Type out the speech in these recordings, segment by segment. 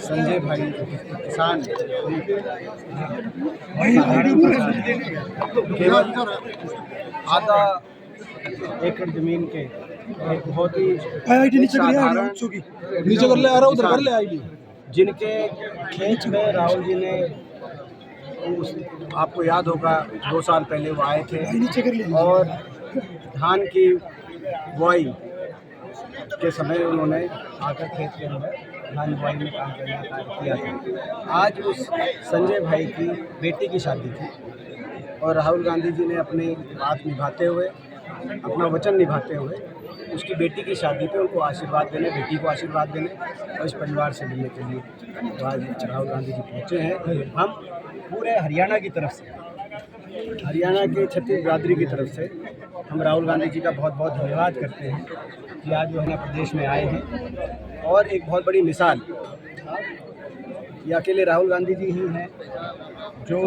संजय भाई किसान केवल आधा एकड़ जमीन के एक बहुत ही साधारण जिनके खेत में राहुल जी ने आपको याद होगा 2 साल पहले वो आए थे और धान की बुआई के समय उन्होंने आकर खेत के अंदर धान बुआई में काम करने का कार्य किया था। आज उस संजय भाई की बेटी की शादी थी और राहुल गांधी जी ने अपनी बात निभाते हुए, अपना वचन निभाते हुए उसकी बेटी की शादी पे उनको आशीर्वाद देने, बेटी को आशीर्वाद देने और इस परिवार से मिलने के लिए तो आज राहुल गांधी जी पहुँचे हैं। हम पूरे हरियाणा की तरफ से, हरियाणा के छत्तीस बिरादरी की तरफ से हम राहुल गांधी जी का बहुत बहुत धन्यवाद करते हैं कि आज वो हमारे प्रदेश में आए हैं। और एक बहुत बड़ी मिसाल ये अकेले राहुल गांधी जी ही हैं जो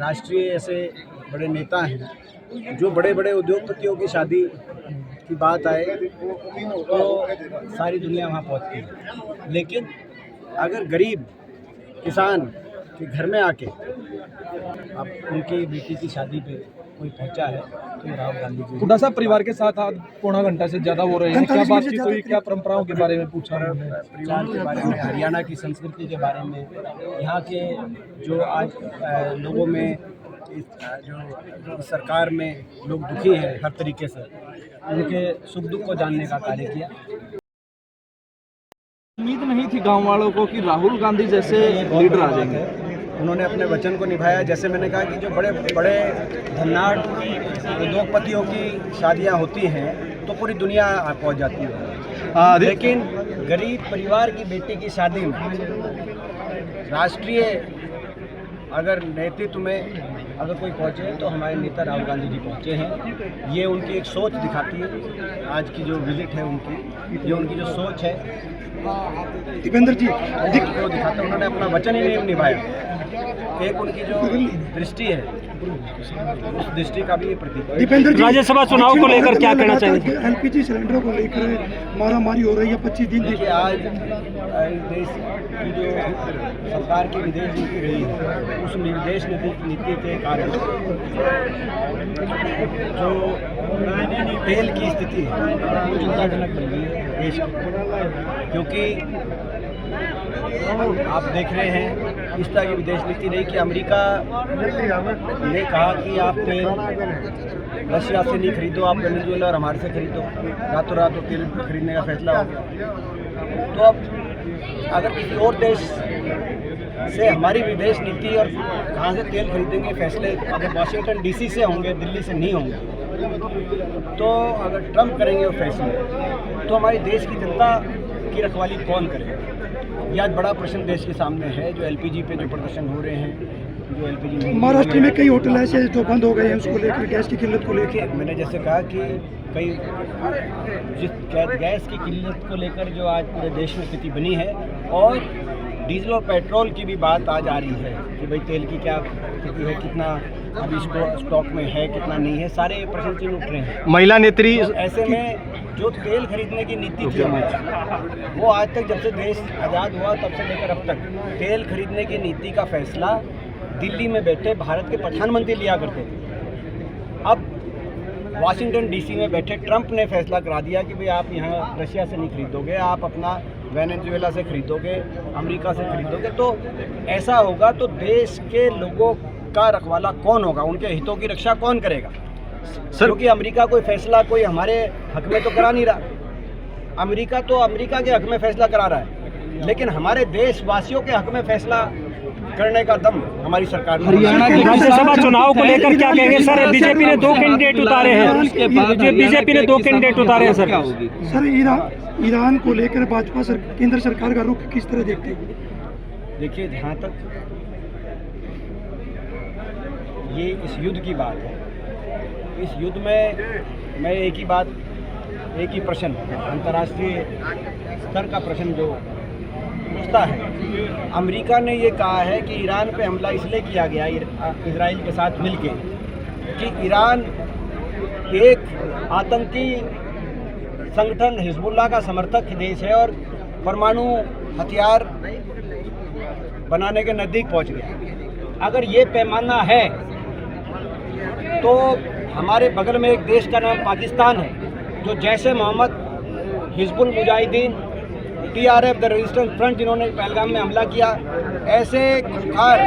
राष्ट्रीय ऐसे बड़े नेता हैं जो बड़े बड़े उद्योगपतियों की शादी की बात आए तो सारी दुनिया वहाँ पहुँचती है, लेकिन अगर गरीब किसान के घर में आके अब उनकी बेटी की शादी पे कोई पहुंचा है तो राहुल गांधी जी। हुड्डा साहब परिवार के साथ आज पौना घंटा से ज़्यादा हो रहे हैं, क्या बातचीत हुई, क्या परंपराओं के बारे में पूछा? परिवार के बारे में, हरियाणा की संस्कृति के बारे में, यहाँ के जो आज लोगों में जो सरकार में लोग दुखी हैं हर तरीके से, उनके सुख दुख को जानने का कार्य किया। उम्मीद नहीं थी गांव वालों को कि राहुल गांधी जैसे लीडर आ जाएंगे। उन्होंने अपने वचन को निभाया। जैसे मैंने कहा कि जो बड़े बड़े धन्नाट उद्योगपतियों की शादियां होती हैं तो पूरी दुनिया पहुंच जाती है, लेकिन गरीब परिवार की बेटी की शादी में राष्ट्रीय अगर नेतृत्व में अगर कोई पहुंचे तो हमारे नेता राहुल गांधी जी पहुंचे हैं। ये उनकी एक सोच दिखाती है। आज की जो विजिट है उनकी, ये उनकी जो सोच है दीपेंद्र जी को दिखाते हैं। उन्होंने अपना वचन ही नहीं निभाया। एक उनकी जो दृष्टि है उस दृष्टि का भी ये प्रतीक है। राज्यसभा चुनाव को लेकर क्या कहना चाहेंगे? एलपीजी सिलेंडरों को लेकर मारामारी हो रही है 25 दिन। देखिए आज देश की जो सरकार की विदेश नीति रही है उस विदेश नीति के कारण जो तेल की स्थिति है वो चिंताजनक बन गई है देश की, क्योंकि आप देख रहे हैं इस तरह की विदेश नीति नहीं कि अमेरिका ने कहा कि आप तेल रशिया से नहीं खरीदो, आप वेनेजुएला और हमारे से खरीदो, रातों रात तो तेल खरीदने का फैसला हो गया। तो अब अगर किसी और देश से हमारी विदेश नीति और कहाँ से तेल खरीदेंगे फैसले अगर वाशिंगटन डीसी से होंगे, दिल्ली से नहीं होंगे, तो अगर ट्रंप करेंगे वो फैसले तो हमारी देश की जनता की रखवाली कौन करेगा? यह आज बड़ा प्रश्न देश के सामने है। जो एलपीजी पे जो प्रदर्शन हो रहे हैं, जो एलपीजी महाराष्ट्र में कई होटल ऐसे जो बंद हो गए हैं उसको लेकर, गैस की किल्लत को लेकर। मैंने जैसे कहा कि कई जिस गैस की किल्लत को लेकर जो आज पूरे देश में स्थिति बनी है और डीजल और पेट्रोल की भी बात आज आ रही है कि भाई तेल की क्या स्थिति है, कितना अभी स्टॉक में है, कितना नहीं है, सारे प्रश्न चिन्ह उठ रहे हैं। महिला नेत्री ऐसे में जो तेल खरीदने की नीति थी वो आज तक जब से देश आज़ाद हुआ तब से लेकर अब तक तेल खरीदने की नीति का फैसला दिल्ली में बैठे भारत के प्रधानमंत्री लिया करते थे। अब वाशिंगटन डीसी में बैठे ट्रंप ने फैसला करा दिया कि भाई आप यहाँ रशिया से नहीं खरीदोगे, आप अपना वेनेजुएला से खरीदोगे, अमेरिका से खरीदोगे। तो ऐसा होगा तो देश के लोगों का रखवाला कौन होगा, उनके हितों की रक्षा कौन करेगा? क्योंकि अमेरिका कोई फैसला कोई हमारे हक में तो करा नहीं रहा। अमेरिका तो अमेरिका के हक में फैसला करा रहा है, लेकिन हमारे देशवासियों के हक में फैसला करने का दम हमारी सरकार। हरियाणा के राज्यसभा चुनाव को लेकर क्या कहेंगे सर? बीजेपी ने 2 कैंडिडेट उतारे हैं, बीजेपी ने 2 कैंडिडेट उतारे हैं सर। सर ईरान को लेकर भाजपा केंद्र सरकार का रुख किस तरह देखते हैं? देखिए, जहाँ तक ये इस युद्ध की बात है, इस युद्ध में मैं एक ही प्रश्न, अंतर्राष्ट्रीय स्तर का प्रश्न जो पूछता है, अमेरिका ने ये कहा है कि ईरान पे हमला इसलिए किया गया इजराइल के साथ मिलके कि ईरान एक आतंकी संगठन हिजबुल्लाह का समर्थक देश है और परमाणु हथियार बनाने के नज़दीक पहुंच गया। अगर ये पैमाना है तो हमारे बगल में एक देश का नाम पाकिस्तान है, जो जैसे Mohammed, Hizbul Mujahideen, TRF the resistance front, जिन्होंने पहलगाम में हमला किया, ऐसे खुंखार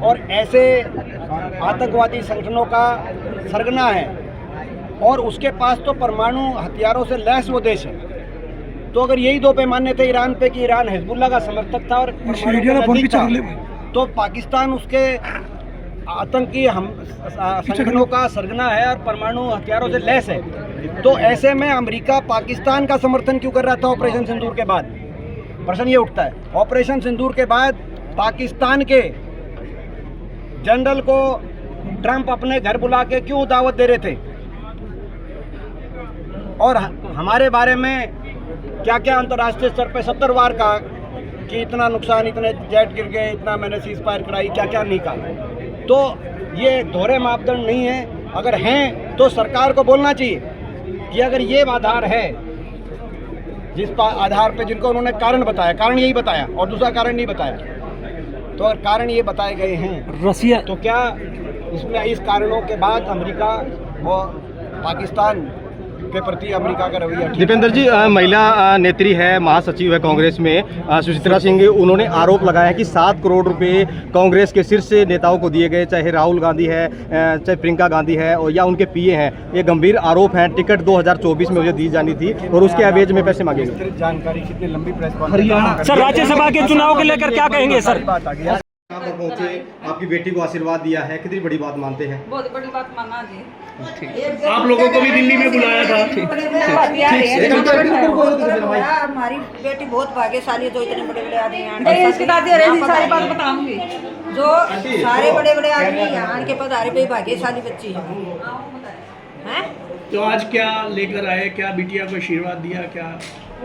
और ऐसे आतंकवादी संगठनों का सरगना है, और उसके पास तो परमाणु हथियारों से लैस वो देश है। तो अगर यही दो पैमाने थे ईरान पे कि ईरान हिजबुल्लाह का समर्थक था और परमाणु के नज़दीक था, तो पाकिस्तान उसके आतंकी संगठनों का सरगना है और परमाणु हथियारों से लैस है। तो ऐसे में अमेरिका पाकिस्तान का समर्थन क्यों कर रहा था ऑपरेशन सिंदूर के बाद? प्रश्न ये उठता है। ऑपरेशन सिंदूर के बाद पाकिस्तान के जनरल को ट्रंप अपने घर बुला के क्यों दावत दे रहे थे, और हमारे बारे में क्या क्या अंतर्राष्ट्रीय स्तर पे 70 बार कहा कि इतना नुकसान, इतने जेट गिर गए, इतना मैंने सीज फायर कराई, क्या क्या नहीं कहा। तो ये दोहरे मापदंड नहीं है। अगर हैं तो सरकार को बोलना चाहिए कि अगर ये आधार है, जिस आधार पे जिनको उन्होंने कारण बताया, कारण यही बताया और दूसरा कारण नहीं बताया, तो अगर कारण ये बताए गए हैं रसिया, तो क्या इसमें इस कारणों के बाद अमेरिका और पाकिस्तान के प्रति अमेरिका का रवैया? दीपेंद्र जी, महिला नेत्री है, महासचिव है कांग्रेस में, सुचित्रा सिंह, उन्होंने आरोप लगाया कि 7 करोड़ रुपए कांग्रेस के शीर्ष नेताओं को दिए गए, चाहे राहुल गांधी है, चाहे प्रियंका गांधी है, और या उनके पीए हैं। ये गंभीर आरोप हैं। टिकट 2024 में मुझे दी जानी थी और उसके एवज में पैसे मांगे गए। जानकारी कितनी लंबी प्रेस हरियाणा सर, राज्यसभा के चुनाव को लेकर क्या कहेंगे सर? बात आ गया। आप पहुंचे, आपकी बेटी को आशीर्वाद दिया है, कितनी बड़ी बात मानते हैं? बहुत बड़ी बात माना जी। आप लोगों को भी दिल्ली में बुलाया था। हमारी बेटी बहुत भाग्यशाली है जो इतने बड़े बड़े आदमी नहीं, इसकी दादी अरे सारी बात बताऊंगी। जो सारे बड़े बड़े आदमी यहाँ के पधारे पे भाग्यशाली बच्ची है। तो आज क्या लेकर आए, क्या बिटिया को आशीर्वाद दिया क्या?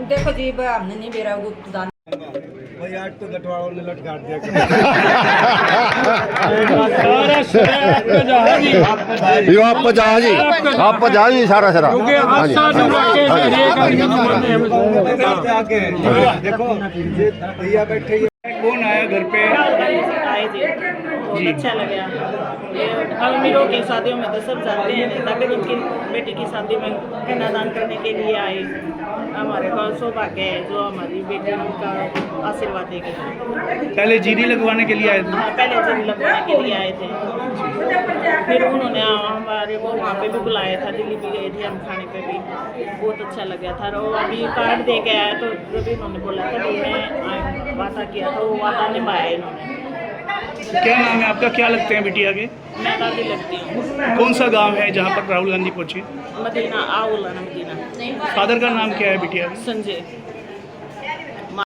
देखो जी, हमने नहीं बेरा दान भाई आज तो गठवाड़ों ने लटका दिया। आप जहाजी सारा देखो ये भैया बैठे, कौन आया घर पे? आए थे, बहुत अच्छा लगा। ये अमीरों की शादियों में तो सब जाते हैं, ताकि उनकी बेटी की शादी में कन्यादान करने के लिए आए। हमारे पास सौभाग्य है जो हमारी बेटी का आशीर्वाद देगी। पहले जीरी लगवाने के लिए आए थे? हाँ, पहले जीरी लगवाने के लिए आए थे। फिर उन्होंने हमारे को वहाँ पे भी बुलाया था, दिल्ली भी गए थे हम खाने पे भी, बहुत अच्छा लगा था। और अभी कार्ड दे के आया तो रवि उन्होंने बोला था कि मैं वादा किया था, वो वादा निभाया इन्होंने। क्या नाम है आपका, क्या लगते हैं बिटिया के? मैं दादी लगती हूँ। कौन सा गांव है जहाँ पर राहुल गांधी पहुंचे? मदीना, आउला ना मदीना। फादर का नाम क्या है बिटिया का? संजय।